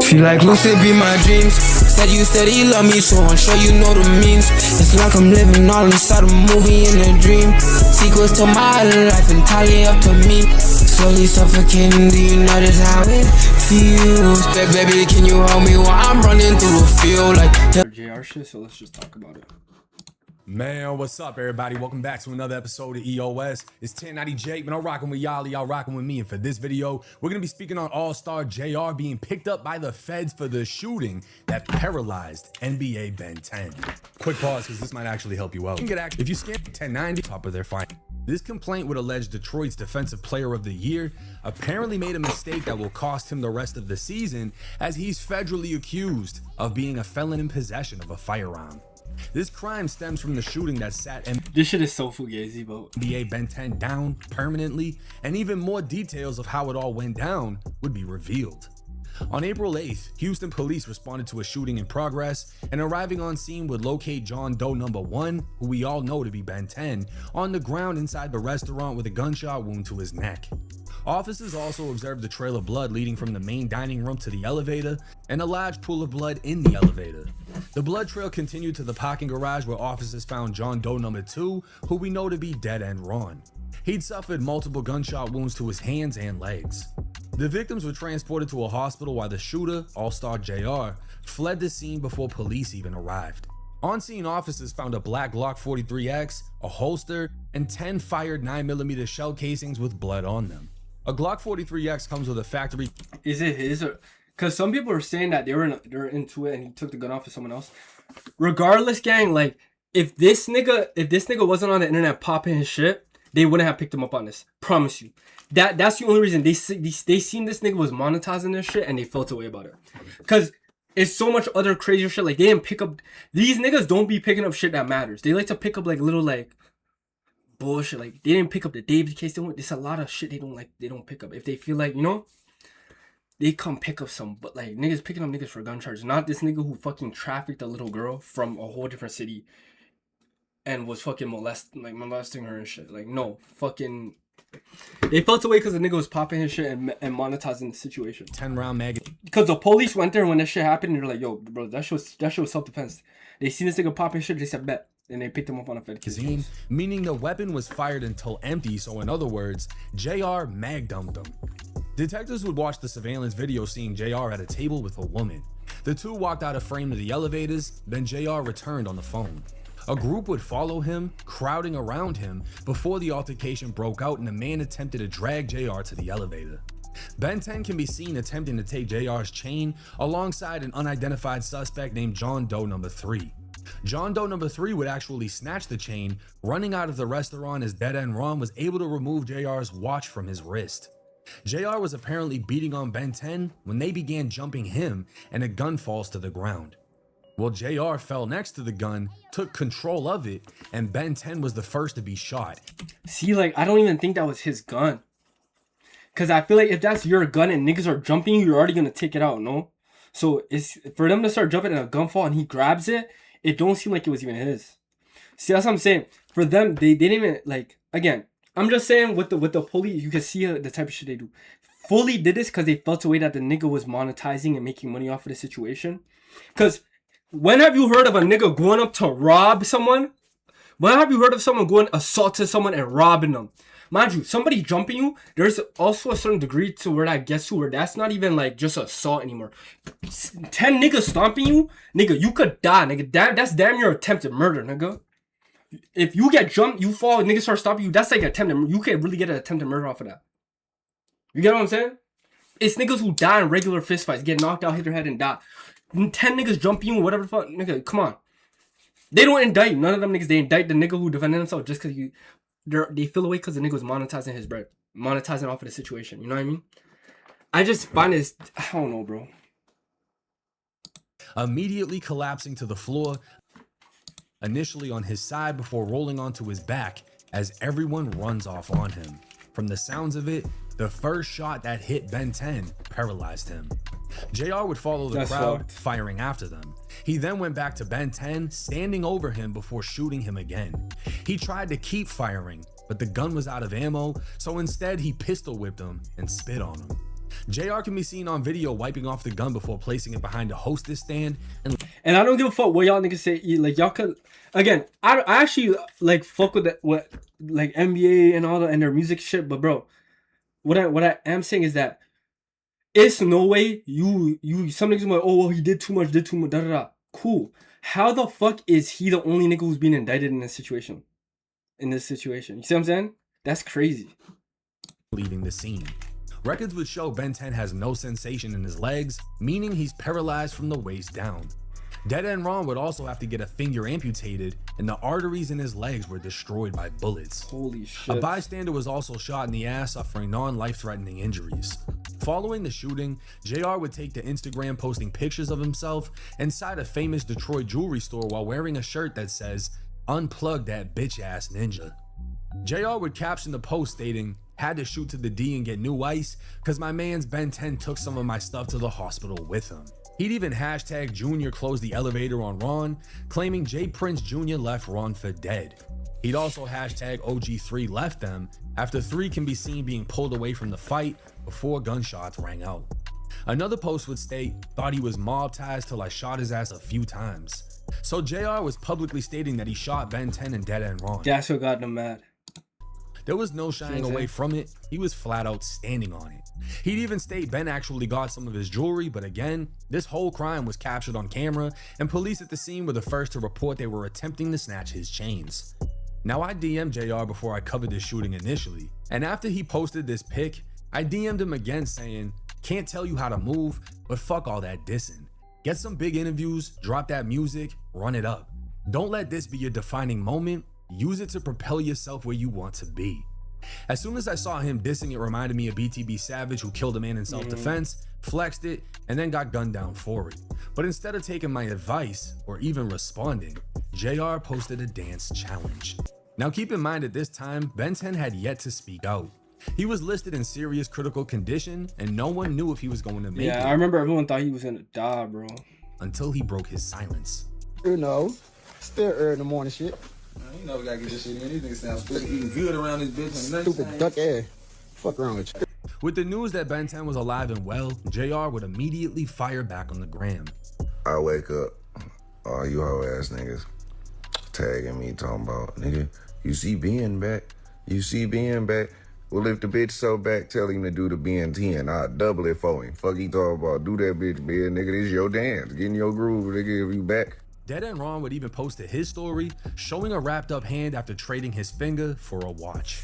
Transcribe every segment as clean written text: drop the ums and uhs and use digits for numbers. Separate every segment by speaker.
Speaker 1: Feel like lucid be my dreams. Said you love me, so I'm sure you know the means. It's like I'm living all inside a movie in a dream. Sequels to my life entirely up to me. Slowly suffocating, do you notice how it feels? Baby, can you hold me while I'm running through the field? Like
Speaker 2: JR shit, so let's just talk about it.
Speaker 3: Man, what's up, everybody? Welcome back to another episode of EOS. It's 1090 Jake, man. I'm rocking with y'all rocking with me. And for this video, we're going to be speaking on Allstar JR being picked up by the feds for the shooting that paralyzed NBA Ben 10. Quick pause, because this might actually help you out. If you scan 1090, top of their fine. This complaint would allege Detroit's Defensive Player of the Year apparently made a mistake that will cost him the rest of the season, as he's federally accused of being a felon in possession of a firearm. This crime stems from the shooting that sat
Speaker 2: This shit is so fugazi, bro.
Speaker 3: NBA Ben 10 down permanently, and even more details of how it all went down would be revealed. On April 8th, Houston police responded to a shooting in progress, and arriving on scene would locate John Doe number 1, who we all know to be Ben 10, on the ground inside the restaurant with a gunshot wound to his neck. Officers also observed the trail of blood leading from the main dining room to the elevator, and a large pool of blood in the elevator. The blood trail continued to the parking garage, where officers found John Doe number 2, who we know to be dead end Ron. He'd suffered multiple gunshot wounds to his hands and legs. The victims were transported to a hospital while the shooter, Allstar JR, fled the scene before police even arrived. On-scene officers found a black Glock 43X, a holster, and 10 fired 9mm shell casings with blood on them. A Glock 43X comes with a factory.
Speaker 2: Is it his or? Because some people are saying that they're into it and he took the gun off of someone else. Regardless, gang, like if this nigga wasn't on the internet popping his shit, they wouldn't have picked him up on this. Promise you. That's the only reason they seen this nigga was monetizing this shit and they felt away about it. Because it's so much other crazy shit. Like they didn't pick up. These niggas don't be picking up shit that matters. They like to pick up like little like bullshit. Like they didn't pick up the David case. There's a lot of shit they don't pick up. If they feel like, you know, they come pick up some, but like niggas picking up niggas for gun charges. Not this nigga who fucking trafficked a little girl from a whole different city and was fucking molesting her and shit. Like no, fucking. They felt away because the nigga was popping his shit and monetizing the situation.
Speaker 3: 10-round magazine.
Speaker 2: Because the police went there when that shit happened and they're like, yo, bro, that shit was self-defense. They seen this nigga popping shit, they said bet. And they picked him up on a fed case.
Speaker 3: Meaning the weapon was fired until empty, so in other words, JR mag dumped him. Detectives would watch the surveillance video seeing JR at a table with a woman. The two walked out of frame to the elevators, then JR returned on the phone. A group would follow him, crowding around him, before the altercation broke out and the man attempted to drag JR to the elevator. Ben 10 can be seen attempting to take JR's chain alongside an unidentified suspect named John Doe number 3. John Doe number 3 would actually snatch the chain, running out of the restaurant as Dead End Ron was able to remove JR's watch from his wrist. JR was apparently beating on Ben 10 when they began jumping him and a gun falls to the ground. Well, JR fell next to the gun, took control of it, and Ben 10 was the first to be shot.
Speaker 2: See, like, I don't even think that was his gun. Because I feel like if that's your gun and niggas are jumping you, you're already going to take it out, no? So it's for them to start jumping and a gun fall and he grabs it, it don't seem like it was even his. See, that's what I'm saying. For them, they didn't even, like, again, I'm just saying with the police, you can see the type of shit they do. Fully did this because they felt away that the nigga was monetizing and making money off of the situation. Because when have you heard of a nigga going up to rob someone? When have you heard of someone going assaulting someone and robbing them? Mind you, somebody jumping you, there's also a certain degree to where that gets to where that's not even like just assault anymore. 10 niggas stomping you, nigga, you could die, nigga. That's damn near attempted murder, nigga. If you get jumped, you fall, niggas start stopping you, that's like attempted. You can really get an attempted murder off of that. You get what I'm saying? It's niggas who die in regular fistfights, get knocked out, hit their head, and die. 10 niggas jumping you, whatever the fuck, nigga, come on. They don't indict you. None of them niggas, they indict the nigga who defended himself just because they feel away because the nigga was monetizing his bread. Monetizing off of the situation. You know what I mean? I just find this, I don't know, bro.
Speaker 3: Immediately collapsing to the floor, initially on his side before rolling onto his back as everyone runs off on him. From the sounds of it, the first shot that hit Ben 10 paralyzed him. JR would follow the crowd, firing after them. He then went back to Ben 10, standing over him before shooting him again. He tried to keep firing, but the gun was out of ammo, so instead he pistol whipped him and spit on him. JR can be seen on video wiping off the gun before placing it behind a hostess stand.
Speaker 2: And I don't give a fuck what y'all niggas say. Like, y'all could, again, I actually like fuck with what like NBA and all that and their music shit. But bro, what I am saying is that it's no way you some niggas like, oh well, he did too much, da da da. Cool. How the fuck is he the only nigga who's being indicted in this situation? You see what I'm saying? That's crazy.
Speaker 3: Leaving the scene. Records would show Ben 10 has no sensation in his legs, meaning he's paralyzed from the waist down. Dead End Ron would also have to get a finger amputated, and the arteries in his legs were destroyed by bullets.
Speaker 2: Holy shit.
Speaker 3: A bystander was also shot in the ass, suffering non-life-threatening injuries. Following the shooting, JR would take to Instagram posting pictures of himself inside a famous Detroit jewelry store while wearing a shirt that says, "Unplug that bitch-ass ninja." JR would caption the post stating, "Had to shoot to the D and get new ice, cause my man's Ben 10 took some of my stuff to the hospital with him." He'd even hashtag Junior closed the elevator on Ron, claiming J Prince Jr. left Ron for dead. He'd also hashtag OG3 left them, after 3 can be seen being pulled away from the fight before gunshots rang out. Another post would state, "Thought he was mob ties till I shot his ass a few times." So JR was publicly stating that he shot Ben 10 and Dead End Ron.
Speaker 2: That's what got them mad.
Speaker 3: There was no shying away from it. He was flat out standing on it. He'd even state Ben actually got some of his jewelry, but again, this whole crime was captured on camera, and police at the scene were the first to report they were attempting to snatch his chains. Now, I DM'd JR before I covered this shooting initially, and after he posted this pic, I DM'd him again saying, "Can't tell you how to move, but fuck all that dissing. Get some big interviews, drop that music, run it up. Don't let this be your defining moment. Use it to propel yourself where you want to be." As soon as I saw him dissing, it reminded me of BTB Savage, who killed a man in self-defense, flexed it, and then got gunned down for it. But instead of taking my advice or even responding, JR posted a dance challenge. Now keep in mind at this time, Ben 10 had yet to speak out. He was listed in serious critical condition, and no one knew if he was going to make it.
Speaker 2: Yeah, I remember everyone thought he was gonna die, bro.
Speaker 3: Until he broke his silence.
Speaker 4: You know, still early in the morning shit.
Speaker 5: You know we gotta get this shit in. These niggas sound stupid. Eating good around this bitch. And
Speaker 4: Stupid duck ass. Fuck wrong with you?
Speaker 3: With the news that Ben 10 was alive and well, JR would immediately fire back on the gram.
Speaker 6: I wake up, all you hoe ass niggas tagging me, talking about, "Nigga, you see Ben back? You see Ben back? Well, if the bitch so back, tell him to do the Ben 10. I'll double it for him. Fuck he talking about, do that bitch, Ben, nigga, this your dance. Get in your groove, nigga, if you back."
Speaker 3: Dead End Ron would even post his story, showing a wrapped up hand after trading his finger for a watch.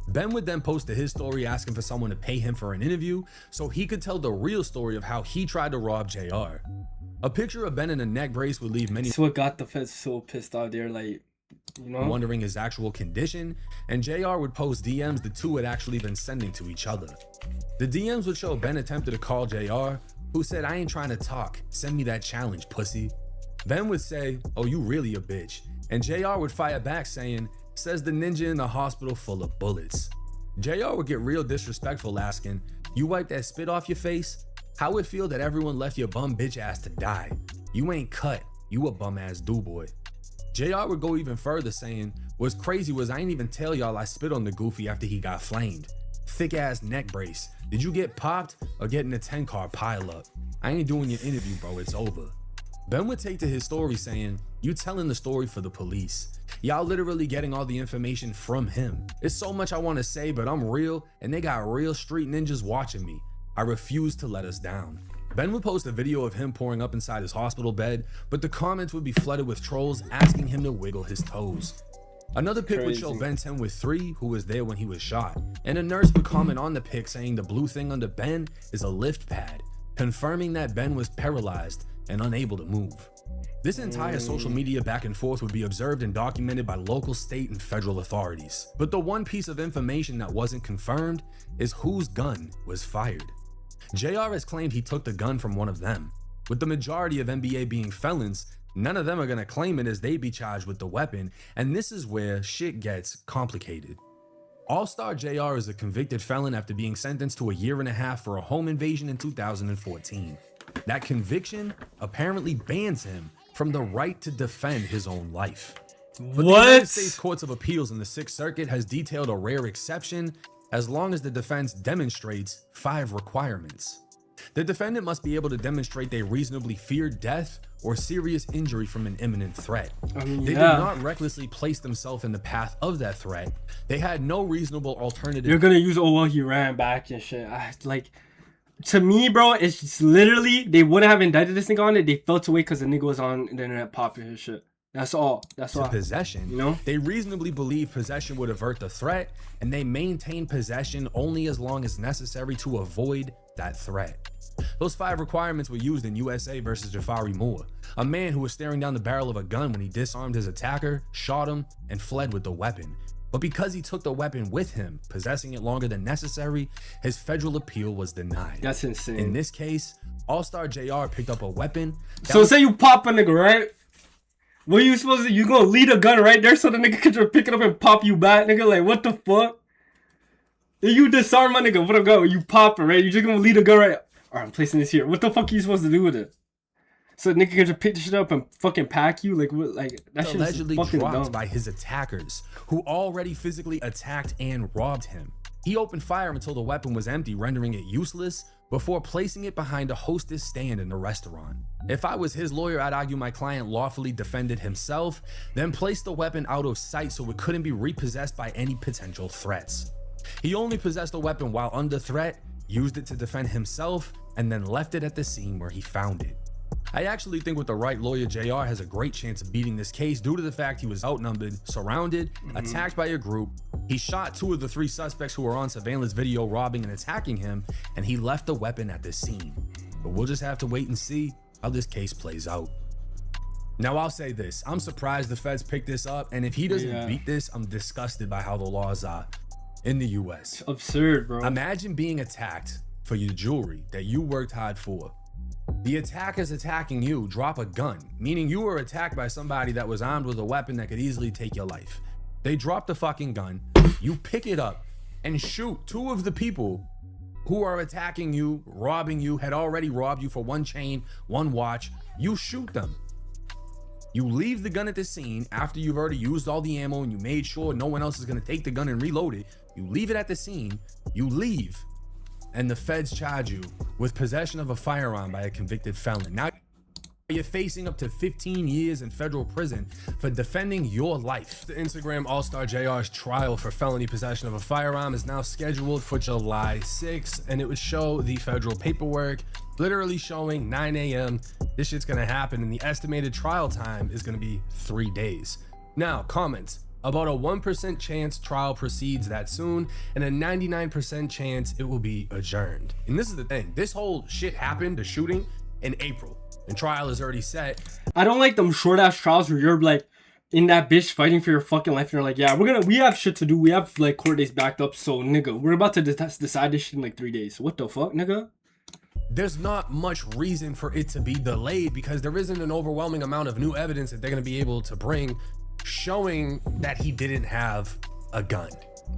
Speaker 3: Ben would then post his story asking for someone to pay him for an interview so he could tell the real story of how he tried to rob JR. A picture of Ben in a neck brace would leave many
Speaker 2: That's what got the feds so pissed off. They're like, you know,
Speaker 3: wondering his actual condition, and JR would post DMs the two had actually been sending to each other. The DMs would show Ben attempted to call JR, who said, "I ain't trying to talk, send me that challenge, pussy." Ben would say, "Oh, you really a bitch," and JR would fire back saying, "Says the ninja in the hospital full of bullets." JR would get real disrespectful, asking, "You wipe that spit off your face? How it feel that everyone left your bum bitch ass to die? You ain't cut, you a bum ass do-boy." JR would go even further, saying, "What's crazy was I ain't even tell y'all I spit on the goofy after he got flamed. Thick ass neck brace. Did you get popped or get in a 10-car pile up? I ain't doing your interview, bro, it's over." Ben would take to his story saying, "You telling the story for the police. Y'all literally getting all the information from him. It's so much I want to say, but I'm real and they got real street ninjas watching me. I refuse to let us down." Ben would post a video of him pouring up inside his hospital bed, but the comments would be flooded with trolls asking him to wiggle his toes. Another pic would show Ben 10 with 3, who was there when he was shot, and a nurse would comment on the pic saying the blue thing under Ben is a lift pad, confirming that Ben was paralyzed and unable to move. This entire social media back and forth would be observed and documented by local, state, and federal authorities. But the one piece of information that wasn't confirmed is whose gun was fired. JR has claimed he took the gun from one of them. With the majority of NBA being felons, none of them are gonna claim it as they'd be charged with the weapon, and this is where shit gets complicated. Allstar JR is a convicted felon after being sentenced to a 1.5 years for a home invasion in 2014. That conviction apparently bans him from the right to defend his own life. But the United States Courts of Appeals in the 6th Circuit has detailed a rare exception as long as the defense demonstrates 5 requirements. The defendant must be able to demonstrate they reasonably feared death or serious injury from an imminent threat. They did not recklessly place themselves in the path of that threat. They had no reasonable alternative.
Speaker 2: You're gonna use, oh well, he ran back and shit. Like, to me, bro, it's just literally, they wouldn't have indicted this nigga on it. They felt away because the nigga was on the internet popping his shit. That's all. That's all.
Speaker 3: Possession.
Speaker 2: You know?
Speaker 3: They reasonably believe possession would avert the threat, and they maintain possession only as long as necessary to avoid that threat. Those 5 requirements were used in USA versus Jafari Moore, a man who was staring down the barrel of a gun when he disarmed his attacker, shot him, and fled with the weapon. But because he took the weapon with him, possessing it longer than necessary, his federal appeal was denied.
Speaker 2: That's insane.
Speaker 3: In this case, Allstar JR picked up a weapon.
Speaker 2: So say you pop a nigga, right? What are you supposed to do? You gonna lead a gun right there so the nigga can just pick it up and pop you back, nigga? Like, what the fuck? If you disarm my nigga, what a go? You pop it, right? You just gonna lead a gun right? Alright, I'm placing this here. What the fuck are you supposed to do with it? So the nigga can just pick this shit up and fucking pack you? Like, what? Like, that shit
Speaker 3: allegedly
Speaker 2: is fucking
Speaker 3: dropped
Speaker 2: dumb.
Speaker 3: by his attackers, who already physically attacked and robbed him. He opened fire until the weapon was empty, rendering it useless, before placing it behind a hostess stand in the restaurant. If I was his lawyer, I'd argue my client lawfully defended himself, then placed the weapon out of sight so it couldn't be repossessed by any potential threats. He only possessed the weapon while under threat, used it to defend himself, and then left it at the scene where he found it. I actually think with the right lawyer, JR has a great chance of beating this case due to the fact he was outnumbered, surrounded, attacked by a group. He shot 2 of the 3 suspects who were on surveillance video robbing and attacking him, and he left the weapon at the scene. But we'll just have to wait and see how this case plays out. Now, I'll say this. I'm surprised the feds picked this up, and if he doesn't beat this, I'm disgusted by how the laws are in the US.
Speaker 2: It's absurd, bro.
Speaker 3: Imagine being attacked for your jewelry that you worked hard for. The attackers attacking you drop a gun, meaning you were attacked by somebody that was armed with a weapon that could easily take your life. They drop the fucking gun, you pick it up and shoot 2 of the people who are attacking you, robbing you, had already robbed you for 1 chain, 1 watch. You shoot them. You leave the gun at the scene after you've already used all the ammo and you made sure no one else is gonna take the gun and reload it. You leave it at the scene, you leave, and the feds charge you with possession of a firearm by a convicted felon. Now you're facing up to 15 years in federal prison for defending your life. The Instagram Allstar JR's trial for felony possession of a firearm is now scheduled for July 6th, and it would show the federal paperwork literally showing 9 a.m. This shit's gonna happen, and the estimated trial time is gonna be 3 days. Now, comments. About a 1% chance trial proceeds that soon, and a 99% chance it will be adjourned. And this is the thing, this whole shit happened, the shooting, in April, and trial is already set.
Speaker 2: I don't like them short ass trials where you're like in that bitch fighting for your fucking life, and you're like, yeah, we have shit to do, we have like court days backed up, so nigga, we're about to decide this shit in like 3 days. What the fuck, nigga?
Speaker 3: There's not much reason for it to be delayed because there isn't an overwhelming amount of new evidence that they're gonna be able to bring showing that he didn't have a gun.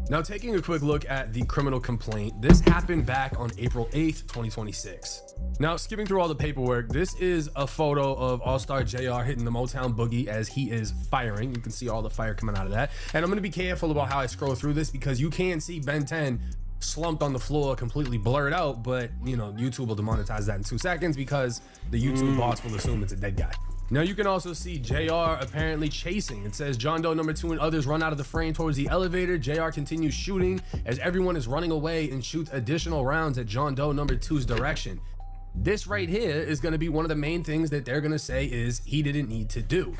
Speaker 3: Now, taking a quick look at the criminal complaint, this happened back on April 8th, 2026. Now, skipping through all the paperwork, this is a photo of Allstar JR hitting the Motown Boogie as he is firing. You can see all the fire coming out of that. And I'm going to be careful about how I scroll through this because you can see Ben 10 slumped on the floor, completely blurred out, but you know, YouTube will demonetize that in 2 seconds because the YouTube bots will assume it's a dead guy. Now you can also see JR apparently chasing. It says John Doe number 2 and others run out of the frame towards the elevator. JR continues shooting as everyone is running away and shoots additional rounds at John Doe number 2's direction. This right here is going to be one of the main things that they're going to say is he didn't need to do.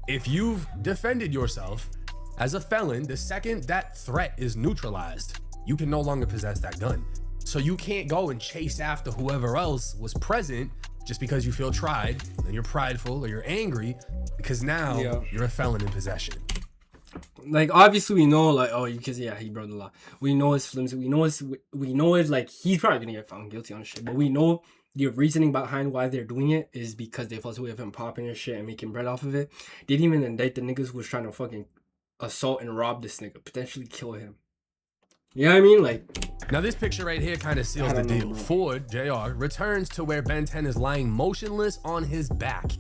Speaker 3: If you've defended yourself as a felon, the second that threat is neutralized, you can no longer possess that gun. So you can't go and chase after whoever else was present just because you feel tried and you're prideful or you're angry because now you're a felon in possession.
Speaker 2: Like, obviously we know, like, oh, because he broke the law. We know it's flimsy. We know it's like he's probably gonna get found guilty on shit. But we know the reasoning behind why they're doing it is because they felt away of him popping his shit and making bread off of it. They didn't even indict the niggas who was trying to fucking assault and rob this nigga, potentially kill him. You know what I mean? Like,
Speaker 3: now this picture right here kind of seals the deal. Ford JR returns to where Ben 10 is lying motionless on his back.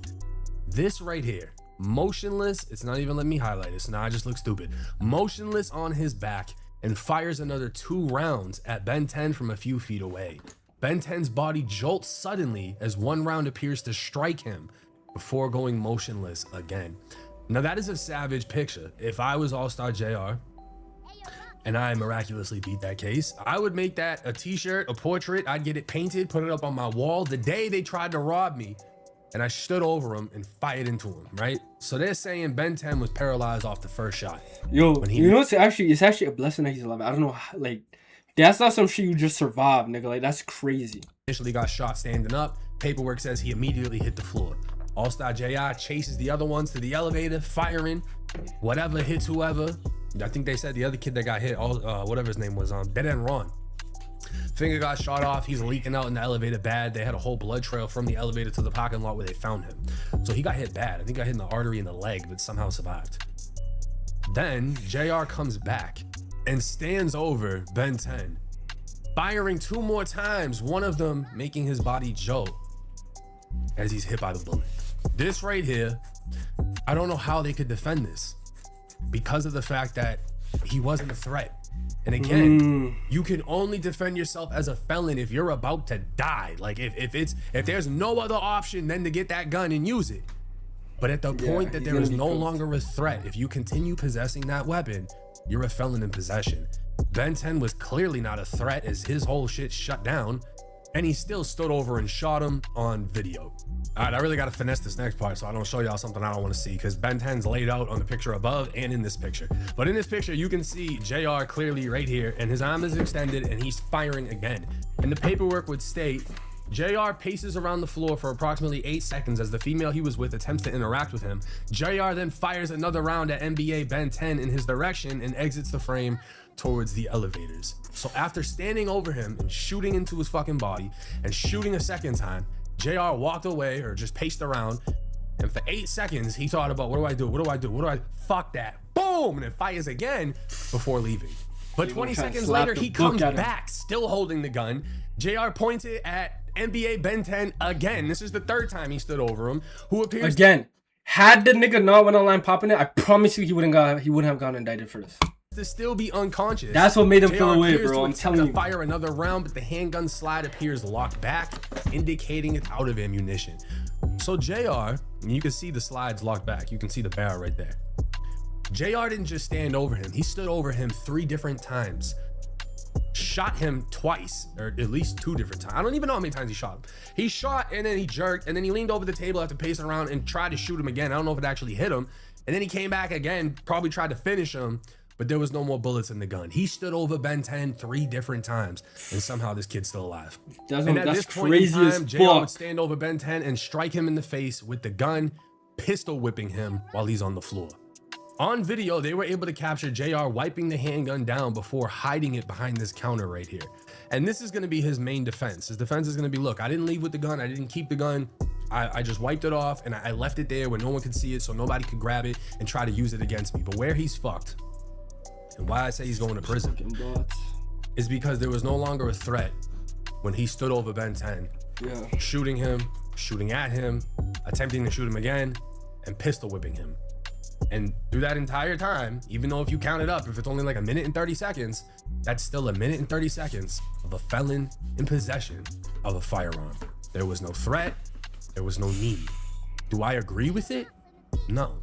Speaker 3: This right here, motionless. It's not even letting me highlight it, so now I just look stupid. Motionless on his back and fires another 2 rounds at Ben 10 from a few feet away. Ben 10's body jolts suddenly as 1 round appears to strike him before going motionless again. Now that is a savage picture. If I was Allstar JR and I miraculously beat that case, I would make that a t-shirt, a portrait. I'd get it painted, put it up on my wall. The day they tried to rob me and I stood over him and fired into him, right? So they're saying Ben 10 was paralyzed off the first shot.
Speaker 2: Yo, you know, it's actually a blessing that he's alive. I don't know, like, that's not some shit you just survive, nigga. Like, that's crazy.
Speaker 3: Initially got shot standing up. Paperwork says he immediately hit the floor. Allstar JR chases the other ones to the elevator, firing. Whatever hits whoever. I think they said the other kid that got hit, whatever his name was, dead end Ron. Finger got shot off. He's leaking out in the elevator bad. They had a whole blood trail from the elevator to the parking lot where they found him. So he got hit bad. I think got hit in the artery in the leg, but somehow survived. Then JR comes back and stands over Ben 10, firing 2 more times, one of them making his body jolt as he's hit by the bullet. This right here, I don't know how they could defend this because of the fact that he wasn't a threat. And again, you can only defend yourself as a felon if you're about to die. Like if there's no other option than to get that gun and use it. But at the point that there is no longer a threat, if you continue possessing that weapon, you're a felon in possession. Ben 10 was clearly not a threat as his whole shit shut down, and he still stood over and shot him on video. All right, I really got to finesse this next part so I don't show y'all something I don't want to see, because Ben 10's laid out on the picture above and in this picture. But in this picture, you can see JR clearly right here, and his arm is extended and he's firing again. And the paperwork would state, JR paces around the floor for approximately 8 seconds as the female he was with attempts to interact with him. JR then fires another round at NBA Ben 10 in his direction and exits the frame towards the elevators. So after standing over him and shooting into his fucking body and shooting a second time, JR walked away or just paced around, and for 8 seconds he thought about, what do I do? What do I do? What do I, fuck that. Boom! And then fires again before leaving. But 20 seconds later, he comes back, still holding the gun. JR points it at NBA Ben 10 again. This is the 3rd time he stood over him, who appears
Speaker 2: again. Had the nigga not went online popping it, I promise you he wouldn't have gotten indicted for this.
Speaker 3: to still be unconscious.
Speaker 2: That's what made him feel away, bro. I'm telling you.
Speaker 3: Fire another round, but the handgun slide appears locked back, indicating it's out of ammunition. So JR, you can see the slides locked back. You can see the barrel right there. JR didn't just stand over him. He stood over him 3 different times. Shot him twice, or at least 2 different times. I don't even know how many times he shot him. He shot and then he jerked and then he leaned over the table after pacing around and tried to shoot him again. I don't know if it actually hit him. And then he came back again, probably tried to finish him, but there was no more bullets in the gun. He stood over Ben 10 3 different times, and somehow this kid's still alive. And at this point in time, JR would stand over Ben 10 and strike him in the face with the gun, pistol whipping him while he's on the floor. On video, they were able to capture JR wiping the handgun down before hiding it behind this counter right here. And this is going to be his main defense. His defense is going to be, look, I didn't leave with the gun. I didn't keep the gun. I just wiped it off and I left it there where no one could see it so nobody could grab it and try to use it against me. But where he's fucked, and why I say he's going to prison, is because there was no longer a threat when he stood over Ben 10, shooting him, shooting at him, attempting to shoot him again, and pistol whipping him. And through that entire time, even though if you count it up, if it's only like 1 minute and 30 seconds, that's still 1 minute and 30 seconds of a felon in possession of a firearm. There was no threat. There was no need. Do I agree with it? No,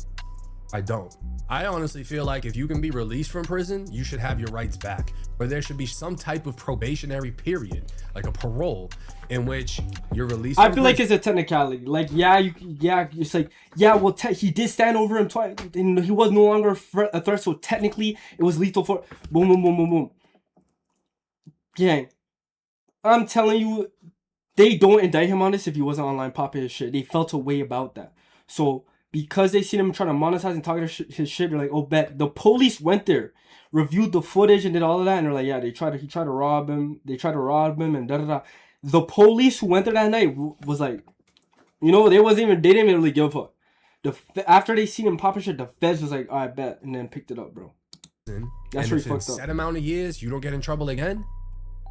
Speaker 3: I don't. I honestly feel like if you can be released from prison, you should have your rights back. But there should be some type of probationary period, like a parole, in which you're released.
Speaker 2: I feel like it's a technicality. Like, it's like, well, he did stand over him twice, and he was no longer a threat. So technically, it was lethal for boom, boom, boom, boom, boom. Gang, I'm telling you, they don't indict him on this if he wasn't online popping his shit. They felt a way about that. So because they seen him trying to monetize and talk his shit, they're like, oh, bet. The police went there, reviewed the footage and did all of that, and they're like, yeah, he tried to rob him. They tried to rob him and da-da-da. The police who went there that night was like, you know, they didn't even really give a fuck. After they seen him popping shit, the feds was like, I bet, and then picked it up, bro. That's really fucked up. Set
Speaker 3: amount of years, you don't get in trouble again,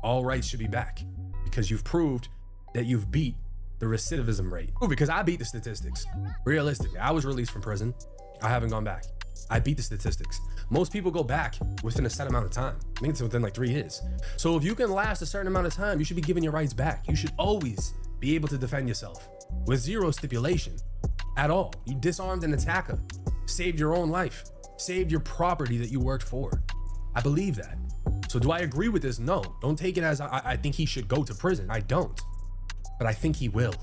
Speaker 3: all rights should be back because you've proved that you've beat the recidivism rate. Because I beat the statistics. Realistically, I was released from prison. I haven't gone back. I beat the statistics. Most people go back within a set amount of time. I think it's within like 3 years. So if you can last a certain amount of time, you should be given your rights back. You should always be able to defend yourself with zero stipulation at all. You disarmed an attacker, saved your own life, saved your property that you worked for. I believe that. So do I agree with this? No. Don't take it as I think he should go to prison. I don't. But I think he will.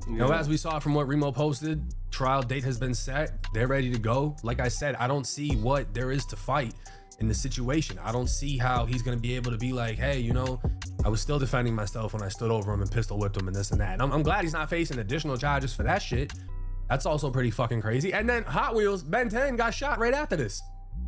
Speaker 3: You know, as we saw from what Remo posted, trial date has been set. They're ready to go. Like I said, I don't see what there is to fight in the situation. I don't see how he's going to be able to be like, hey, you know, I was still defending myself when I stood over him and pistol whipped him and this and that. And I'm glad he's not facing additional charges for that shit. That's also pretty fucking crazy. And then Hot Wheels, Ben 10 got shot right after this.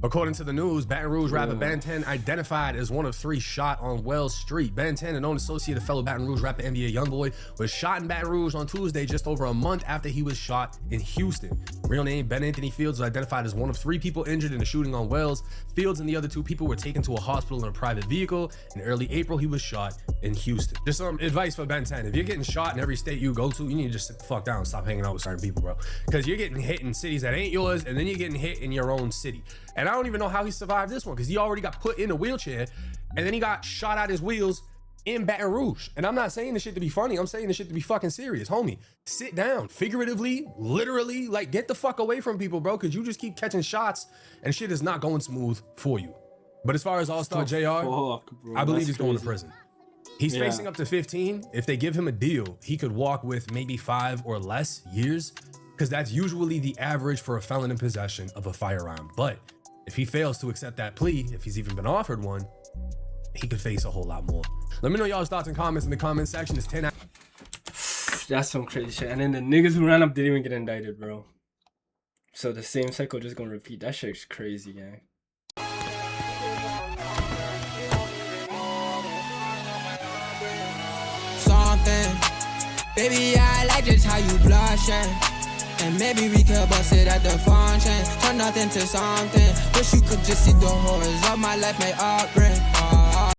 Speaker 3: According to the news, Baton Rouge rapper Ben 10 identified as one of 3 shot on Wells Street. Ben 10, a known associate of fellow Baton Rouge rapper NBA Youngboy, was shot in Baton Rouge on Tuesday, just over a month after he was shot in Houston. Real name Ben Anthony Fields was identified as one of 3 people injured in the shooting on Wells. Fields and the other 2 people were taken to a hospital in a private vehicle. In early April, he was shot in Houston. Just some advice for Ben 10. If you're getting shot in every state you go to, you need to just sit the fuck down and stop hanging out with certain people, bro. Because you're getting hit in cities that ain't yours, and then you're getting hit in your own city. And I don't even know how he survived this one, because he already got put in a wheelchair, and then he got shot out his wheels in Baton Rouge. And I'm not saying this shit to be funny. I'm saying this shit to be fucking serious. Homie, sit down. Figuratively, literally, like, get the fuck away from people, bro, because you just keep catching shots, and shit is not going smooth for you. But as far as Allstar JR, I believe he's going to prison. He's facing up to 15. If they give him a deal, he could walk with maybe 5 or less years, because that's usually the average for a felon in possession of a firearm. But if he fails to accept that plea, if he's even been offered one, he could face a whole lot more. Let me know y'all's thoughts and comments in the comment section. It's 10.
Speaker 2: That's some crazy shit. And then the niggas who ran up didn't even get indicted, bro. So the same cycle just gonna repeat. That shit's crazy, gang.
Speaker 1: Something, baby, I like just how you blushing. And maybe we could bust it at the function. Turn nothing to something. Wish you could just see the horrors of my life, my upbringing.